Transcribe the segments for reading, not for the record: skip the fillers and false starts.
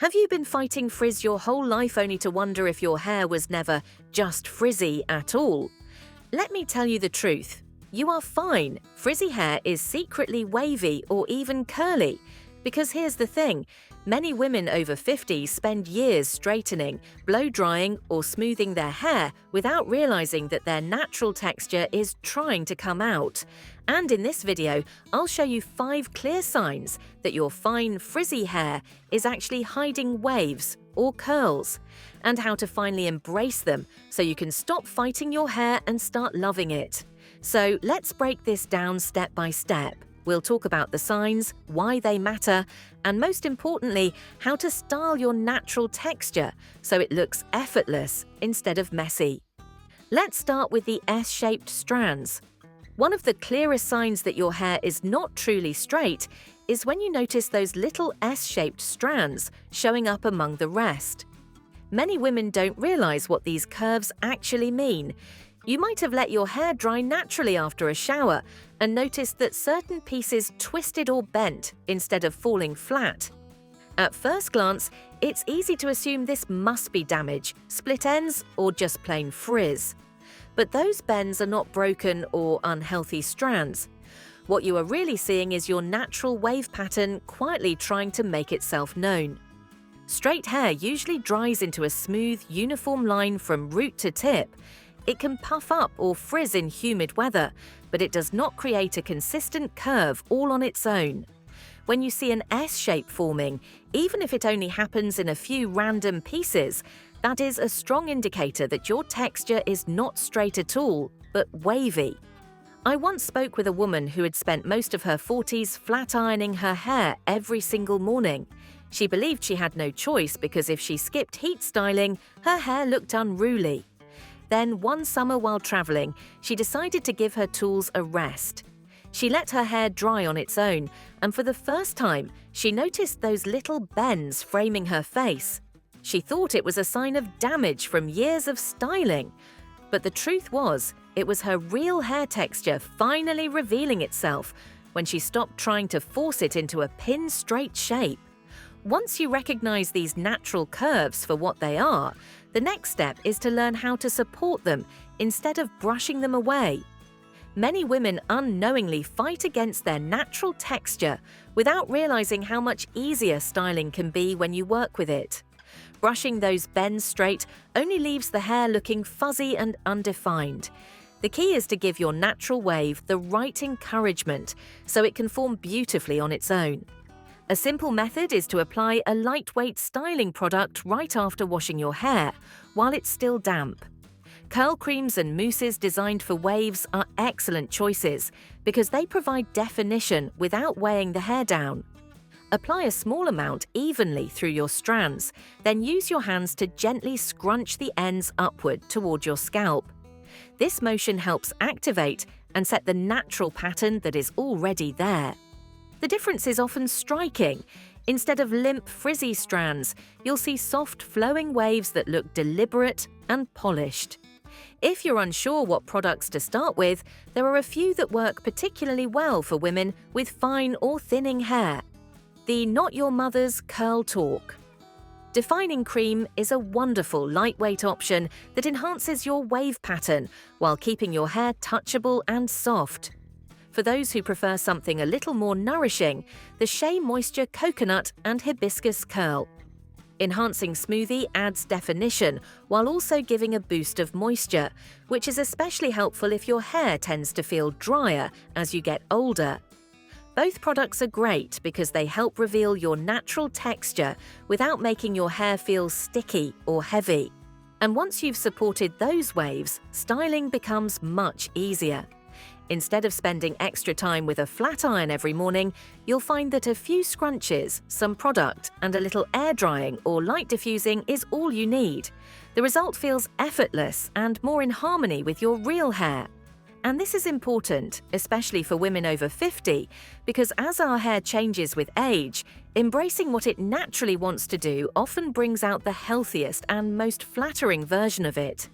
Have you been fighting frizz your whole life only to wonder if your hair was never just frizzy at all? Let me tell you the truth. You are fine. Frizzy hair is secretly wavy or even curly. Because here's the thing, many women over 50 spend years straightening, blow-drying or smoothing their hair without realizing that their natural texture is trying to come out. And in this video, I'll show you 5 clear signs that your fine frizzy hair is actually hiding waves or curls, and how to finally embrace them so you can stop fighting your hair and start loving it. So let's break this down step by step. We'll talk about the signs, why they matter, and most importantly, how to style your natural texture so it looks effortless instead of messy. Let's start with the S-shaped strands. One of the clearest signs that your hair is not truly straight is when you notice those little S-shaped strands showing up among the rest. Many women don't realize what these curves actually mean. You might have let your hair dry naturally after a shower and noticed that certain pieces twisted or bent instead of falling flat. At first glance, it's easy to assume this must be damage, split ends, or just plain frizz. But those bends are not broken or unhealthy strands. What you are really seeing is your natural wave pattern quietly trying to make itself known. Straight hair usually dries into a smooth, uniform line from root to tip. It can puff up or frizz in humid weather, but it does not create a consistent curve all on its own. When you see an S shape forming, even if it only happens in a few random pieces, that is a strong indicator that your texture is not straight at all, but wavy. I once spoke with a woman who had spent most of her 40s flat ironing her hair every single morning. She believed she had no choice because if she skipped heat styling, her hair looked unruly. Then, one summer while traveling, she decided to give her tools a rest. She let her hair dry on its own, and for the first time, she noticed those little bends framing her face. She thought it was a sign of damage from years of styling. But the truth was, it was her real hair texture finally revealing itself when she stopped trying to force it into a pin-straight shape. Once you recognize these natural curves for what they are, the next step is to learn how to support them instead of brushing them away. Many women unknowingly fight against their natural texture without realizing how much easier styling can be when you work with it. Brushing those bends straight only leaves the hair looking fuzzy and undefined. The key is to give your natural wave the right encouragement so it can form beautifully on its own. A simple method is to apply a lightweight styling product right after washing your hair, while it's still damp. Curl creams and mousses designed for waves are excellent choices because they provide definition without weighing the hair down. Apply a small amount evenly through your strands, then use your hands to gently scrunch the ends upward toward your scalp. This motion helps activate and set the natural pattern that is already there. The difference is often striking. Instead of limp, frizzy strands, you'll see soft, flowing waves that look deliberate and polished. If you're unsure what products to start with, there are a few that work particularly well for women with fine or thinning hair. The Not Your Mother's Curl Talk. Defining Cream is a wonderful lightweight option that enhances your wave pattern while keeping your hair touchable and soft. For those who prefer something a little more nourishing, the Shea Moisture Coconut and Hibiscus Curl. Enhancing Smoothie adds definition while also giving a boost of moisture, which is especially helpful if your hair tends to feel drier as you get older. Both products are great because they help reveal your natural texture without making your hair feel sticky or heavy. And once you've supported those waves, styling becomes much easier. Instead of spending extra time with a flat iron every morning, you'll find that a few scrunches, some product, and a little air drying or light diffusing is all you need. The result feels effortless and more in harmony with your real hair. And this is important, especially for women over 50, because as our hair changes with age, embracing what it naturally wants to do often brings out the healthiest and most flattering version of it.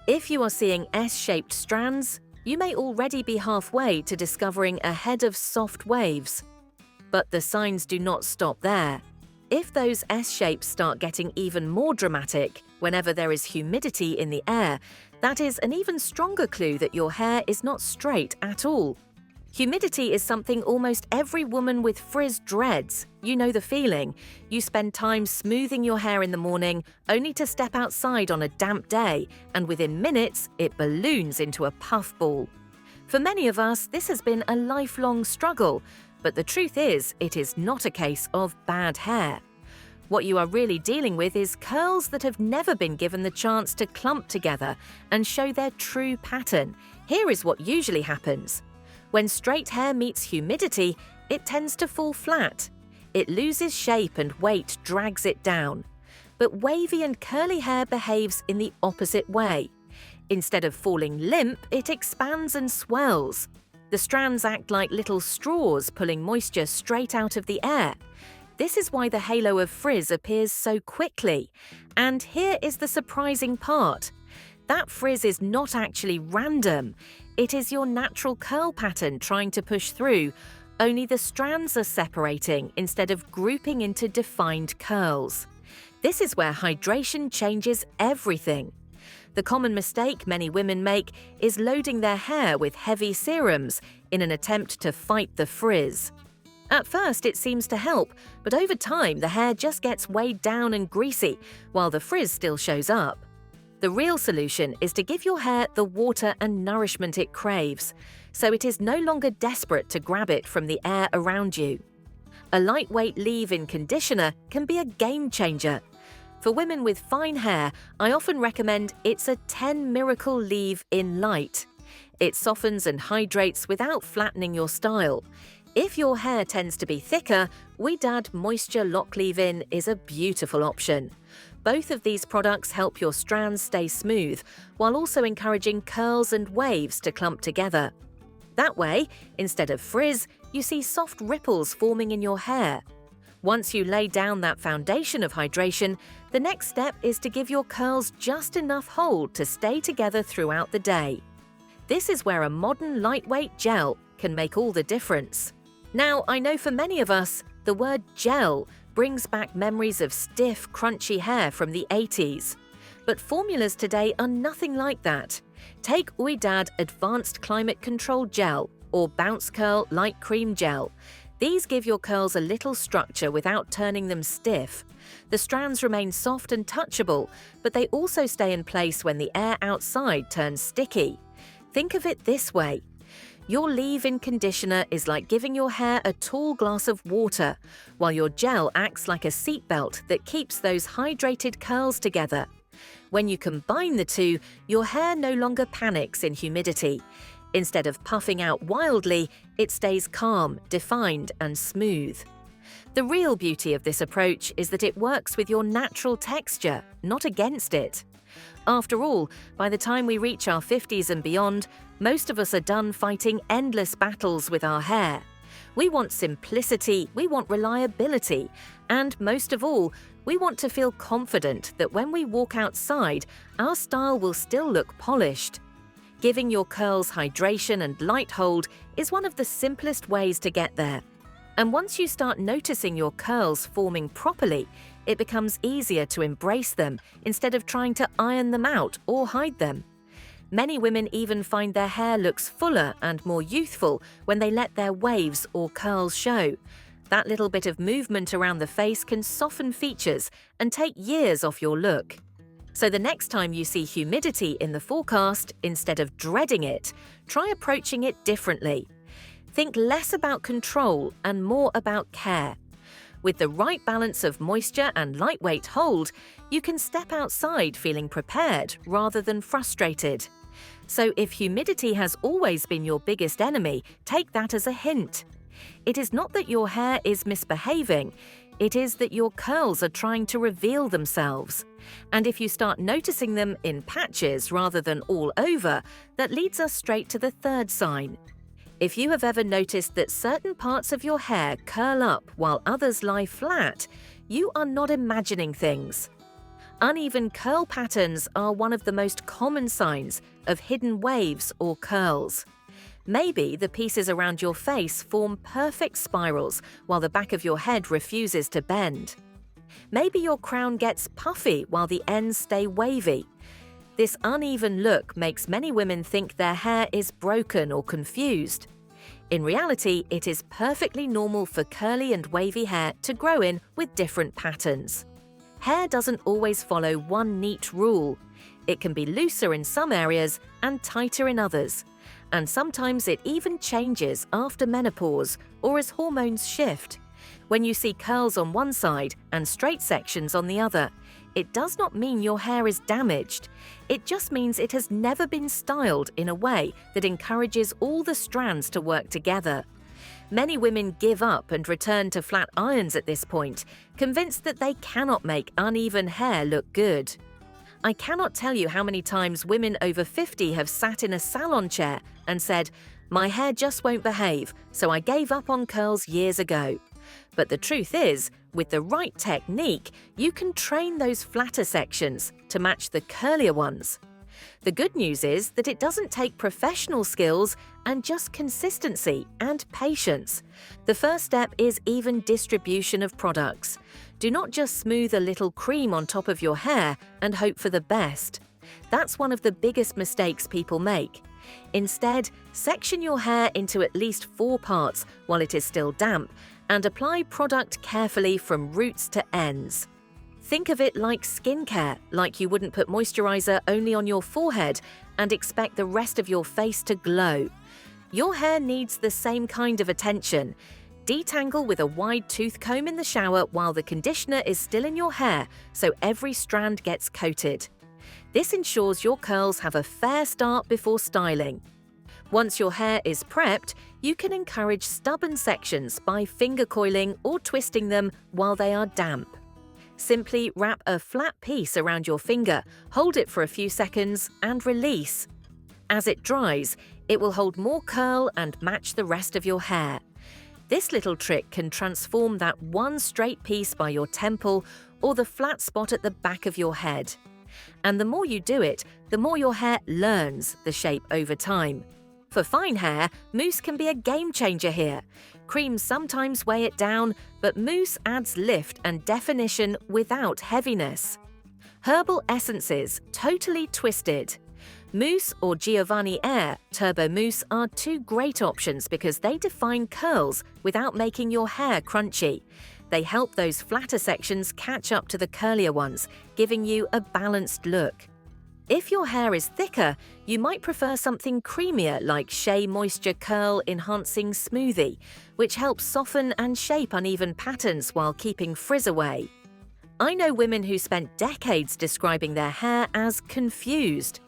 If you are seeing S-shaped strands, you may already be halfway to discovering a head of soft waves. But the signs do not stop there. If those S shapes start getting even more dramatic whenever there is humidity in the air, that is an even stronger clue that your hair is not straight at all. Humidity is something almost every woman with frizz dreads. You know the feeling. You spend time smoothing your hair in the morning, only to step outside on a damp day, and within minutes, it balloons into a puff ball. For many of us, this has been a lifelong struggle, but the truth is, it is not a case of bad hair. What you are really dealing with is curls that have never been given the chance to clump together and show their true pattern. Here is what usually happens. When straight hair meets humidity, it tends to fall flat. It loses shape and weight drags it down. But wavy and curly hair behaves in the opposite way. Instead of falling limp, it expands and swells. The strands act like little straws pulling moisture straight out of the air. This is why the halo of frizz appears so quickly. And here is the surprising part. That frizz is not actually random. It is your natural curl pattern trying to push through, only the strands are separating instead of grouping into defined curls. This is where hydration changes everything. The common mistake many women make is loading their hair with heavy serums in an attempt to fight the frizz. At first, it seems to help, but over time, the hair just gets weighed down and greasy, while the frizz still shows up. The real solution is to give your hair the water and nourishment it craves, so it is no longer desperate to grab it from the air around you. A lightweight leave-in conditioner can be a game changer. For women with fine hair, I often recommend It's a 10 Miracle Leave-In Light. It softens and hydrates without flattening your style. If your hair tends to be thicker, Ouidad Moisture Lock Leave-In is a beautiful option. Both of these products help your strands stay smooth, while also encouraging curls and waves to clump together. That way, instead of frizz, you see soft ripples forming in your hair. Once you lay down that foundation of hydration, the next step is to give your curls just enough hold to stay together throughout the day. This is where a modern lightweight gel can make all the difference. Now, I know for many of us, the word gel brings back memories of stiff, crunchy hair from the 80s. But formulas today are nothing like that. Take Ouidad Advanced Climate Control Gel or Bounce Curl Light Cream Gel. These give your curls a little structure without turning them stiff. The strands remain soft and touchable, but they also stay in place when the air outside turns sticky. Think of it this way. Your leave-in conditioner is like giving your hair a tall glass of water, while your gel acts like a seatbelt that keeps those hydrated curls together. When you combine the two, your hair no longer panics in humidity. Instead of puffing out wildly, it stays calm, defined, and smooth. The real beauty of this approach is that it works with your natural texture, not against it. After all, by the time we reach our 50s and beyond, most of us are done fighting endless battles with our hair. We want simplicity, we want reliability, and most of all, we want to feel confident that when we walk outside, our style will still look polished. Giving your curls hydration and light hold is one of the simplest ways to get there. And once you start noticing your curls forming properly, it becomes easier to embrace them instead of trying to iron them out or hide them. Many women even find their hair looks fuller and more youthful when they let their waves or curls show. That little bit of movement around the face can soften features and take years off your look. So the next time you see humidity in the forecast, instead of dreading it, try approaching it differently. Think less about control and more about care. With the right balance of moisture and lightweight hold, you can step outside feeling prepared rather than frustrated. So if humidity has always been your biggest enemy, take that as a hint. It is not that your hair is misbehaving, it is that your curls are trying to reveal themselves. And if you start noticing them in patches rather than all over, that leads us straight to the third sign. If you have ever noticed that certain parts of your hair curl up while others lie flat, you are not imagining things. Uneven curl patterns are one of the most common signs of hidden waves or curls. Maybe the pieces around your face form perfect spirals while the back of your head refuses to bend. Maybe your crown gets puffy while the ends stay wavy. This uneven look makes many women think their hair is broken or confused. In reality, it is perfectly normal for curly and wavy hair to grow in with different patterns. Hair doesn't always follow one neat rule. It can be looser in some areas and tighter in others. And sometimes it even changes after menopause or as hormones shift. When you see curls on one side and straight sections on the other, it does not mean your hair is damaged. It just means it has never been styled in a way that encourages all the strands to work together. Many women give up and return to flat irons at this point, convinced that they cannot make uneven hair look good. I cannot tell you how many times women over 50 have sat in a salon chair and said, "My hair just won't behave, so I gave up on curls years ago." But the truth is, with the right technique, you can train those flatter sections to match the curlier ones. The good news is that it doesn't take professional skills and just consistency and patience. The first step is even distribution of products. Do not just smooth a little cream on top of your hair and hope for the best. That's one of the biggest mistakes people make. Instead, section your hair into at least 4 parts while it is still damp and apply product carefully from roots to ends. Think of it like skincare, like you wouldn't put moisturizer only on your forehead and expect the rest of your face to glow. Your hair needs the same kind of attention. Detangle with a wide tooth comb in the shower while the conditioner is still in your hair, so every strand gets coated. This ensures your curls have a fair start before styling. Once your hair is prepped, you can encourage stubborn sections by finger coiling or twisting them while they are damp. Simply wrap a flat piece around your finger, hold it for a few seconds, and release. As it dries, it will hold more curl and match the rest of your hair. This little trick can transform that one straight piece by your temple or the flat spot at the back of your head. And the more you do it, the more your hair learns the shape over time. For fine hair, mousse can be a game changer here. Creams sometimes weigh it down, but mousse adds lift and definition without heaviness. Herbal essences, totally twisted. Mousse or Giovanni Air Turbo Mousse are 2 great options because they define curls without making your hair crunchy. They help those flatter sections catch up to the curlier ones, giving you a balanced look. If your hair is thicker, you might prefer something creamier like Shea Moisture Curl Enhancing Smoothie, which helps soften and shape uneven patterns while keeping frizz away. I know women who spent decades describing their hair as confused.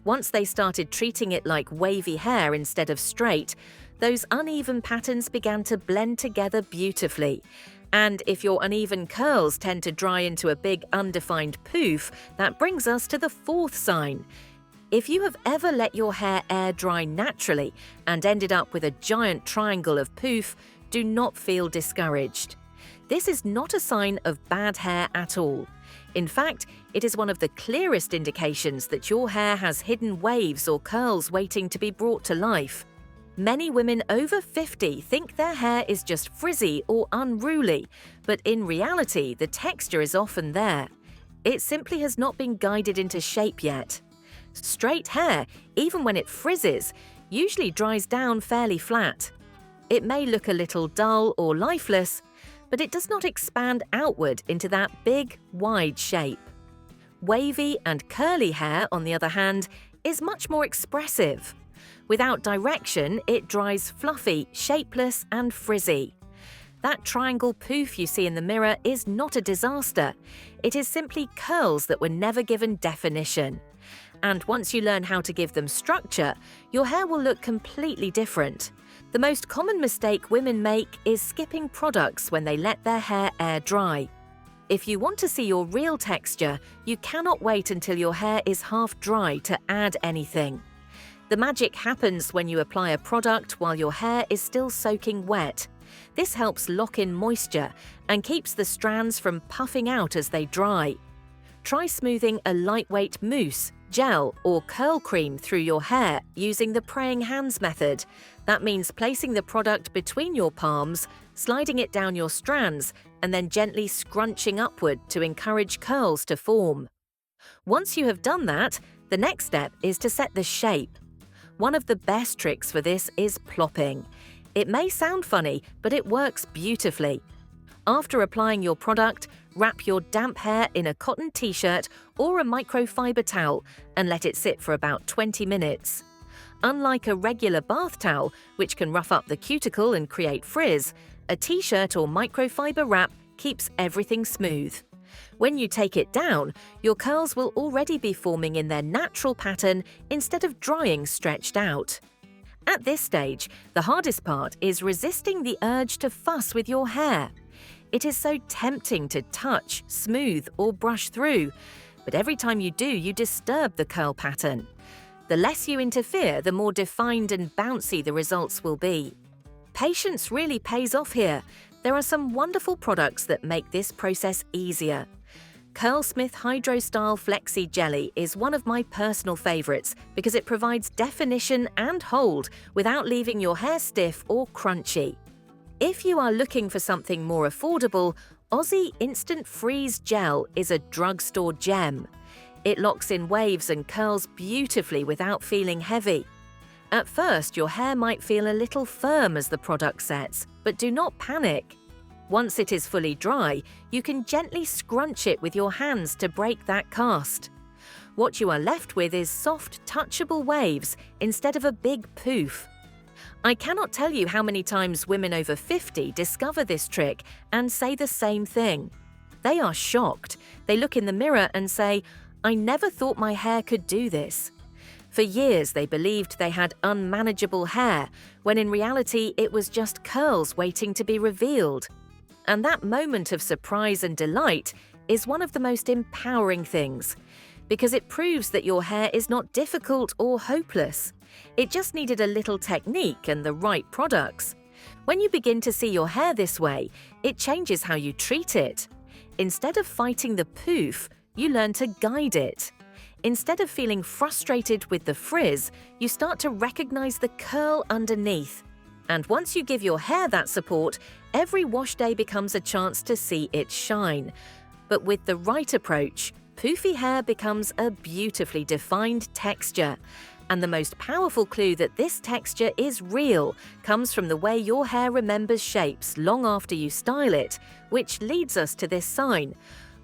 Once they started treating it like wavy hair instead of straight, those uneven patterns began to blend together beautifully. And if your uneven curls tend to dry into a big undefined poof, that brings us to the 4th sign. If you have ever let your hair air dry naturally and ended up with a giant triangle of poof, do not feel discouraged. This is not a sign of bad hair at all. In fact, it is one of the clearest indications that your hair has hidden waves or curls waiting to be brought to life. Many women over 50 think their hair is just frizzy or unruly, but in reality, the texture is often there. It simply has not been guided into shape yet. Straight hair, even when it frizzes, usually dries down fairly flat. It may look a little dull or lifeless, but it does not expand outward into that big, wide shape. Wavy and curly hair, on the other hand, is much more expressive. Without direction, it dries fluffy, shapeless, and frizzy. That triangle poof you see in the mirror is not a disaster. It is simply curls that were never given definition. And once you learn how to give them structure, your hair will look completely different. The most common mistake women make is skipping products when they let their hair air dry. If you want to see your real texture, you cannot wait until your hair is half dry to add anything. The magic happens when you apply a product while your hair is still soaking wet. This helps lock in moisture and keeps the strands from puffing out as they dry. Try smoothing a lightweight mousse, gel, or curl cream through your hair using the praying hands method. That means placing the product between your palms sliding it down your strands and then gently scrunching upward to encourage curls to form. Once you have done that, the next step is to set the shape. One of the best tricks for this is plopping. It may sound funny, but it works beautifully. After applying your product, wrap your damp hair in a cotton t-shirt or a microfiber towel and let it sit for about 20 minutes. Unlike a regular bath towel, which can rough up the cuticle and create frizz, a t-shirt or microfiber wrap keeps everything smooth. When you take it down, your curls will already be forming in their natural pattern instead of drying stretched out. At this stage, the hardest part is resisting the urge to fuss with your hair. It is so tempting to touch, smooth, or brush through, but every time you do, you disturb the curl pattern. The less you interfere, the more defined and bouncy the results will be. Patience really pays off here. There are some wonderful products that make this process easier. Curlsmith Hydro Style Flexi Jelly is one of my personal favorites because it provides definition and hold without leaving your hair stiff or crunchy. If you are looking for something more affordable, Aussie Instant Freeze Gel is a drugstore gem. It locks in waves and curls beautifully without feeling heavy. At first, your hair might feel a little firm as the product sets, but do not panic. Once it is fully dry, you can gently scrunch it with your hands to break that cast. What you are left with is soft, touchable waves instead of a big poof. I cannot tell you how many times women over 50 discover this trick and say the same thing. They are shocked. They look in the mirror and say, "I never thought my hair could do this." For years, they believed they had unmanageable hair, when in reality it was just curls waiting to be revealed. And that moment of surprise and delight is one of the most empowering things, because it proves that your hair is not difficult or hopeless. It just needed a little technique and the right products. When you begin to see your hair this way, it changes how you treat it. Instead of fighting the poof, you learn to guide it. Instead of feeling frustrated with the frizz, you start to recognize the curl underneath. And once you give your hair that support, every wash day becomes a chance to see it shine. But with the right approach, poofy hair becomes a beautifully defined texture. And the most powerful clue that this texture is real comes from the way your hair remembers shapes long after you style it, which leads us to this sign.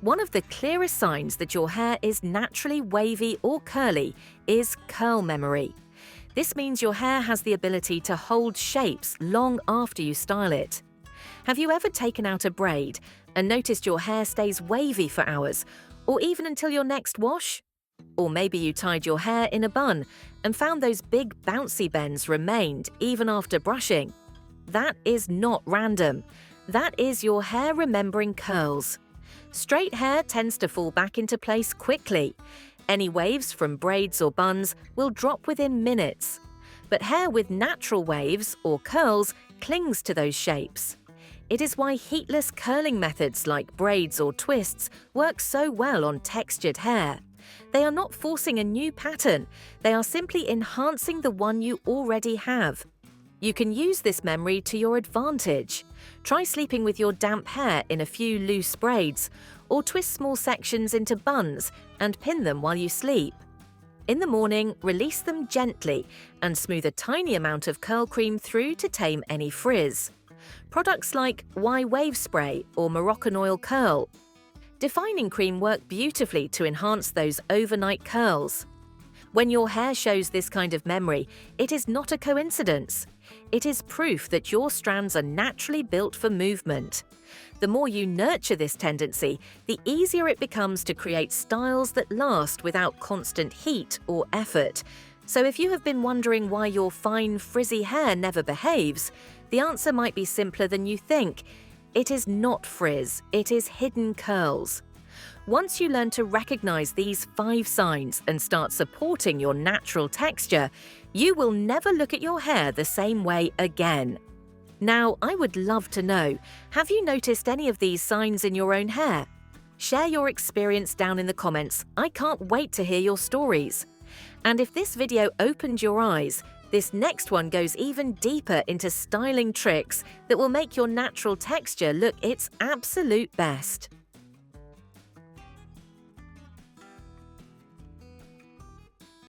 One of the clearest signs that your hair is naturally wavy or curly is curl memory. This means your hair has the ability to hold shapes long after you style it. Have you ever taken out a braid and noticed your hair stays wavy for hours, or even until your next wash? Or maybe you tied your hair in a bun and found those big bouncy bends remained even after brushing. That is not random. That is your hair remembering curls. Straight hair tends to fall back into place quickly. Any waves from braids or buns will drop within minutes. But hair with natural waves or curls clings to those shapes. It is why heatless curling methods like braids or twists work so well on textured hair. They are not forcing a new pattern, they are simply enhancing the one you already have. You can use this memory to your advantage. Try sleeping with your damp hair in a few loose braids, or twist small sections into buns and pin them while you sleep. In the morning, release them gently and smooth a tiny amount of curl cream through to tame any frizz. Products like Wave Spray or Moroccan Oil Curl. Defining cream work beautifully to enhance those overnight curls. When your hair shows this kind of memory, it is not a coincidence. It is proof that your strands are naturally built for movement. The more you nurture this tendency, the easier it becomes to create styles that last without constant heat or effort. So if you have been wondering why your fine, frizzy hair never behaves, the answer might be simpler than you think. It is not frizz, it is hidden curls. Once you learn to recognize these 5 signs and start supporting your natural texture, you will never look at your hair the same way again. Now, I would love to know, have you noticed any of these signs in your own hair? Share your experience down in the comments. I can't wait to hear your stories. And if this video opened your eyes, This next one goes even deeper into styling tricks that will make your natural texture look its absolute best.